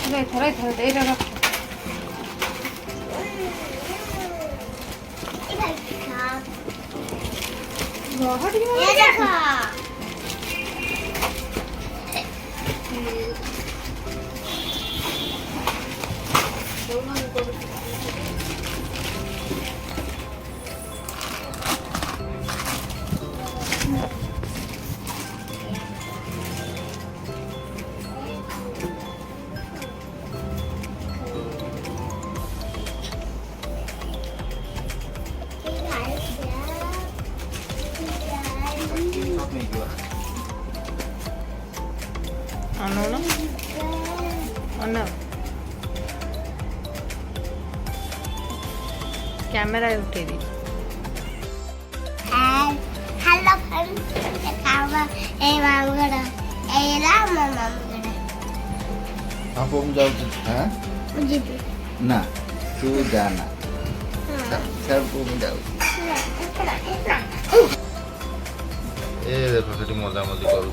थोड़ा दे रहा बहुत ये देखा कैमरा उठे दी हेलो फ्रेंड्स कावा ए बाहाघरा ए राम बाहाघरा आप हम जाओ हां मुझे ना तू जाना सब को जाओ ए देखो सेठी मजा मजी करू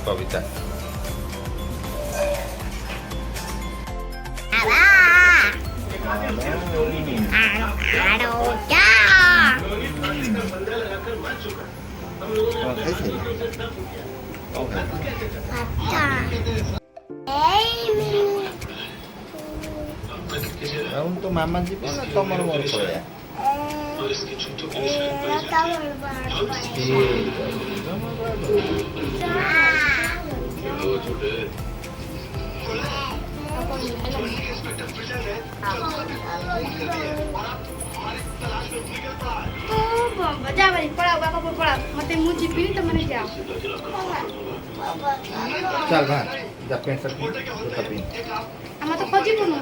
कविता तो मामा जी ना तमर मोर पड़े जा भाई पड़ा बाबा को पड़ा मते मुझे भी तो मैंने जाओ चल भाई जा पेंट शर्ट तो पिन हम तो खोजी बनो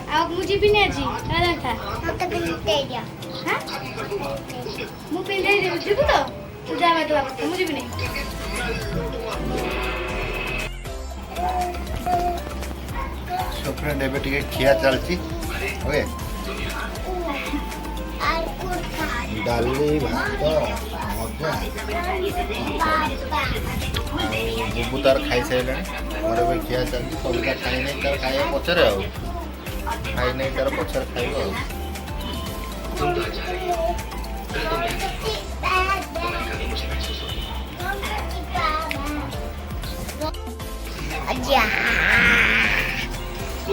आ मुझे भी नहीं जी ना था मत पिनते जा हां मु पिन दे दे जीबू तो जा भाई तो मुझे भी नहीं सो फ्रेंड एबे टिके खिया चलची ओके डाली भात मजा बुबू तार खाई सारे मोर भी खिया चलती कविता खाई नहीं तार खाइए पचरे खाई नहीं तार पचर खाइब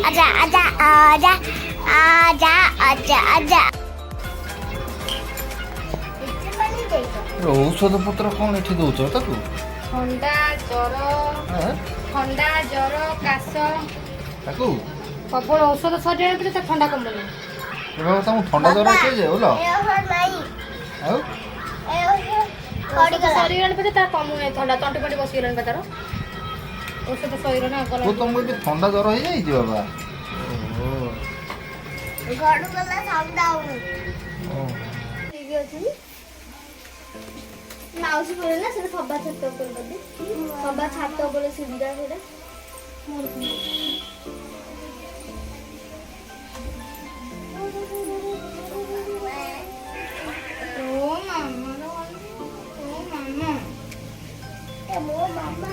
आजा आजा आजा आजा आजा आजा औषध पत्र कौन एठी दउछ त तू ठंडा जर काश ताकू प्रबल औषध सजे पे ठंडा कमल एबा त ठंडा जर के जे होला आउ शरीर पे ता कम ठंडा तंटे पटे बसी गलन तार औषध शरीर ना गला तो तुमको भी ठंडा जर हो जाई जी बाबा घर गला समदाऊ टीवी अछि माउसी बोले ना से सब्बा छत ऊपर बदे सब्बा छत ऊपर सुविधा हेला ओ मामा ए मो मामा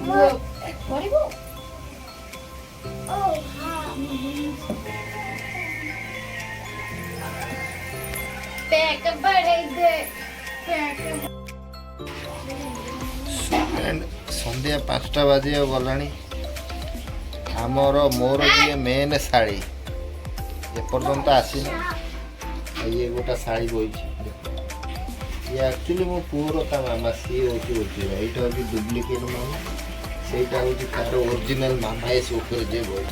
वो करिबो ओ हां पैक बड़े दे संध्या 5टा बाजी गलानी आमर मोर जी मेन शाड़ी एपर्यंत आसीना ये गोटा शाड़ी बोई ये एक्चुअली मो पुअर ता मामा सी होची यहाँ हूँ डुप्लिकेट मामा से तार ओरिजिनल मामा ये ऊपर जे बोई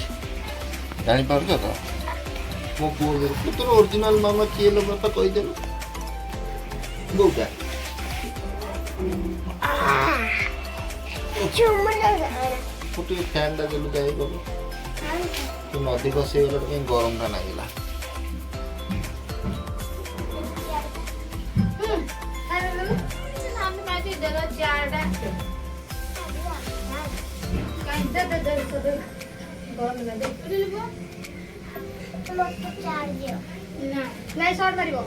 जापार तो मो पुओ तोर ओरिजिनल मामा किए लो बापा कहीदेल बोटा फुटे फैन टा जलू जाए बोलो तो नदी बसे गला कहीं गरम टा लागला नहीं शॉर्ट करिवो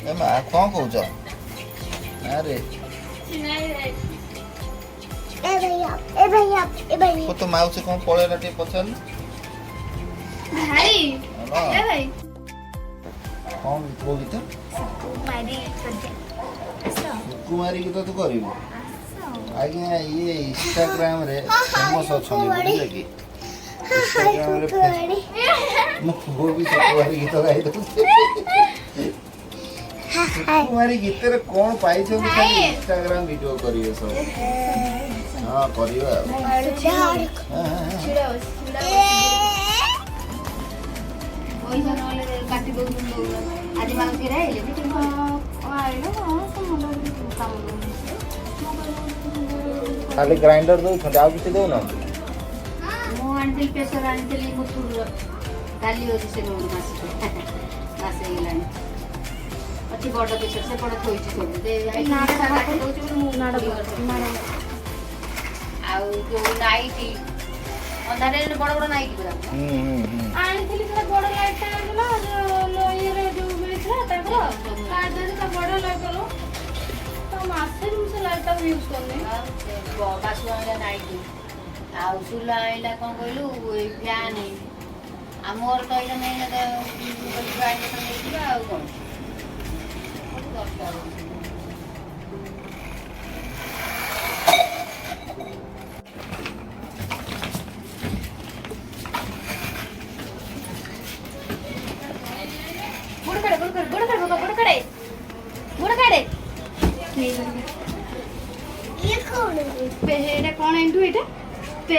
ए मा कौन कहूच अरे को तो माउसी कौन पळेला टे पछल भाई हेलो ए भाई कौन बोली तो कुमारी गीत तू करिवो आज्ञा ये इंस्टाग्राम रे फेमस अछन बुझले कि इंस्टाग्राम रे मु वो भी कुमारी गीत गाई दो कुमारी गीत रे कोन पाई छ खाली इंस्टाग्राम वीडियो करियो सब हां करियो छिड़ा ओइसा नले काटी दो आज मांग के रहले बिटिन आइलो सब काम खाली ग्राइंडर दो छोटे आउ किसी दो ना मो आंटी प्रेशर आंटी मुथुर काली होती से रोड मासे गेलानी अच्छी बड़ प्रेशर से बड़ थोई छी सब दे नाड़ा काटी दो छी मु नाड़ा आउ जो नाइटी अंधारे बड़ बड़ नाइटी पूरा आनी थली से बड़ लाइट आला लो ये रे जो मिलथला ताको कार्ड दे का बड़ लाइट लो तो मासे से लाइट का यूज करने बासु आइला नाइटी आउ सुला आइला कोन कहलु फैन आमर तो इला नै ना ग्राइंडर से लेकिबा आउ कोन बुड़ ये कौन है पे एटा कोन इंटू एटा पे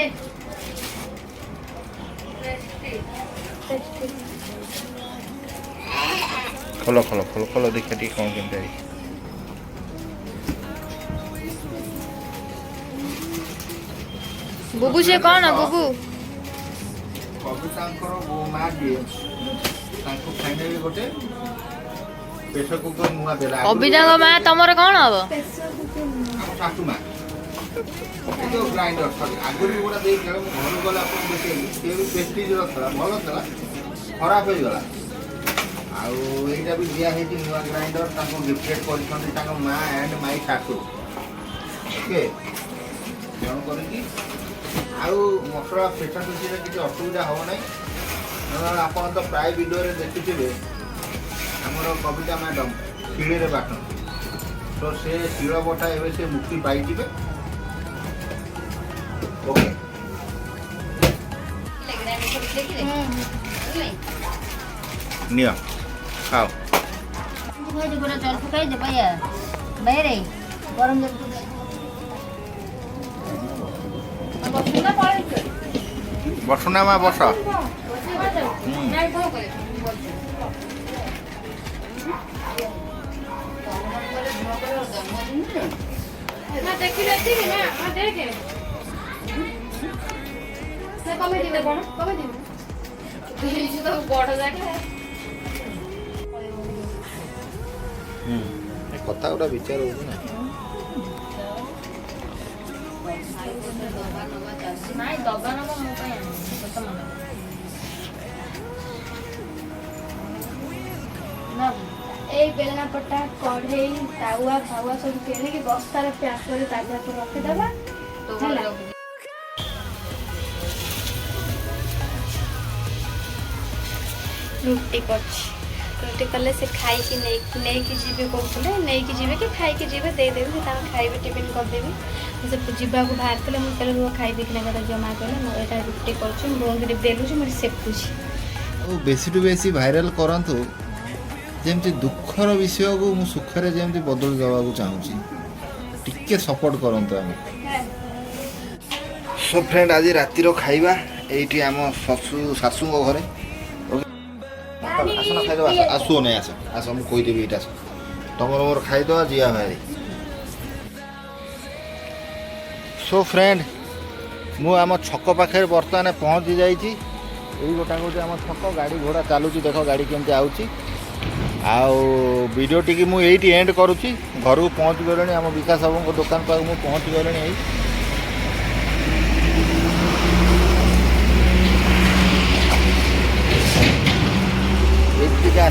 खोलो खोलो खोलो खोलो देखा टी कौन केमते आई बुबू से कौन बुबू कवितांकर वो मा दिए तांको फाइनली गोटे प्रेशर कुकर नुआ देला कविता को मां तमर कौन हबो हम सासू मा तो ग्राइंडर सॉरी आगुरी गोड़ा देई के घर गला अपन देखै से भी प्रेस्टीज रखला भलो थला खराब हो गला आउ एटा भी दिया है नुआ ग्राइंडर तांको गिफ्टेड करछन तांको मा एंड माय सासू ओके जण करे कि आउ मसला फेटा तुसी किसी असुविधा हो नहीं आपण तो प्राय वीडियो रे देखिथिबे हमर कविता मैडम शिळे रे बाटन तो से शिळ बटा एबे से मुक्ति पाई जिबे ओके निया खाओ भाई जो बड़ा चल फुकाई दे भैया बैरे गरम जब बसना मा बस कथा गोटा विचार हो ना नाइ दबा नबा मो पय कत मन ना ए बेलना पट्टा कढ़ई तावा फावा सब केने की बस्ता रे प्याक करे ताजा तो रख देबा तो होला रुटी रुटी कले से खाई कि नहीं कि जीवे कहते नहीं कि जीवे कि खाई कि जीवे दे देबे ता खाइबे टिफिन कर देबे से जीवा को बाहर कले मु कले वो खाइबे कि ना जमा कले मु एटा रुटी करछु बोंगरी देलु छु मु सेकुछि ओ बेसी टू बेसी भाइराल करंतु जेमति दुखर विषय को मु सुखरे जेमति बदल जावा को चाहूची टिके सपोर्ट करंतु हम सो फ्रेंड आज राती रो खाइबा एठी हम सासू को घरे आसना खाइ दो आसो नै आस हम कोइ देबी इटा तमर मोर खाइ दो जिया भाई सो फ्रेंड मु आम छक पाखे बर्तमान पहुँची जाइए यही गोटा गोटे आम छक गाड़ी घोड़ा चलुची देख गाड़ी केमती आउची आउ वीडियो टी मु एटी एंड करुच्ची घर को पहुँच गले आम विकास बाबू दुकान पाक मु पहुँच गले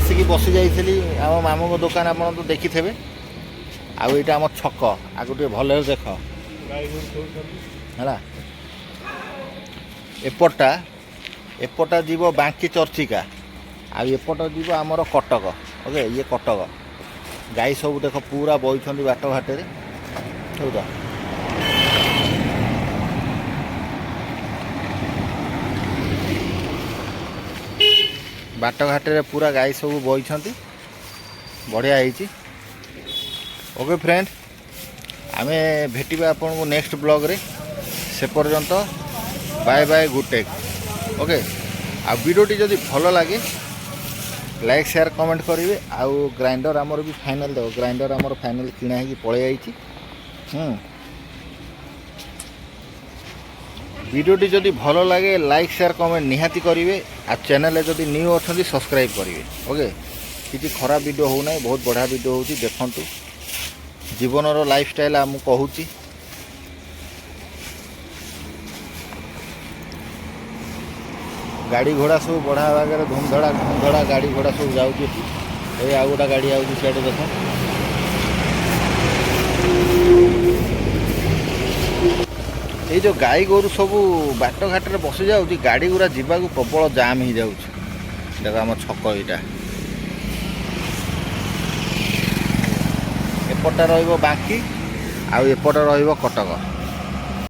ଆସିକି ବସି ଯାଇଥିଲି ଆମ ମାମୁଙ୍କ ଦୋକାନ ଆପଣ ତ ଦେଖିଥିବେ। ଆଉ ଏଇଟା ଆମ ଛକ ଆକୁ ଟିକେ ଭଲରେ ଦେଖ ହେଲା। ଏପଟା ଯିବ ବାଙ୍କି ଚର୍ଚ୍ଚିକା ଆଉ ଏପଟ ଯିବ ଆମର କଟକ। ଓକେ ଇଏ କଟକ। ଗାଈ ସବୁ ଦେଖ ପୁରା ବଇଛନ୍ତି ବାଟ ଘାଟରେ ବୁଝୁଛ। ବାଟ ଘାଟରେ ପୁରା ଗାଈ ସବୁ ବଇଛନ୍ତି ବଢ଼ିଆ ହେଇଛି। ଓକେ ଫ୍ରେଣ୍ଡ ଆମେ ଭେଟିବା ଆପଣଙ୍କୁ ନେକ୍ସଟ ବ୍ଲଗ୍ରେ। ସେ ପର୍ଯ୍ୟନ୍ତ bye bye good take. Okay ଆଉ ଭିଡ଼ିଓଟି ଯଦି ଭଲ ଲାଗେ ଲାଇକ୍ ସେୟାର କମେଣ୍ଟ କରିବେ। ଆଉ ଗ୍ରାଇଣ୍ଡର ଆମର ବି ଫାଇନାଲ୍ ଦେବ। ଗ୍ରାଇଣ୍ଡର ଆମର ଫାଇନାଲ୍ କିଣା ହେଇକି ପଳେଇ ଯାଇଛି। ভিডিওটি যদি ভালো লাগে লাইক সেয়ার কমেন্ট নিহাতি করবে। আর চ্যানেলে যদি নিউ অনেক সবসক্রাইব করবে। ওকে কিছু খারাপ ভিডিও হো না, বহুত বড়িয়া ভিডিও হচ্ছে দেখন্তু। জীবনর লাইফস্টাইল আমি কହୁছি। গাড়ি ঘোড়া সব বড়া বাগেরে ধুমধড়া গাড়ি ঘোড়া সব যাଉଛି। এই ଆଉ ଗୋଟା ଗାଡ଼ି ଆଉଛି ସିଆଡ଼େ ଦେଖ। এই যে ଗାଈ ଗୋରୁ ସବୁ ବାଟ ଘାଟରେ ବସି ଯାଉଛି, ଗାଡ଼ି ଗୁରା ଯିବାକୁ ପ୍ରବଳ ଜାମ୍ ହେଇଯାଉଛି। ଦେଖ ଆମ ଛକ ଏଇଟା। ଏପଟେ ରହିବ ବାଙ୍କି ଆଉ ଏପଟେ ରହିବ କଟକ।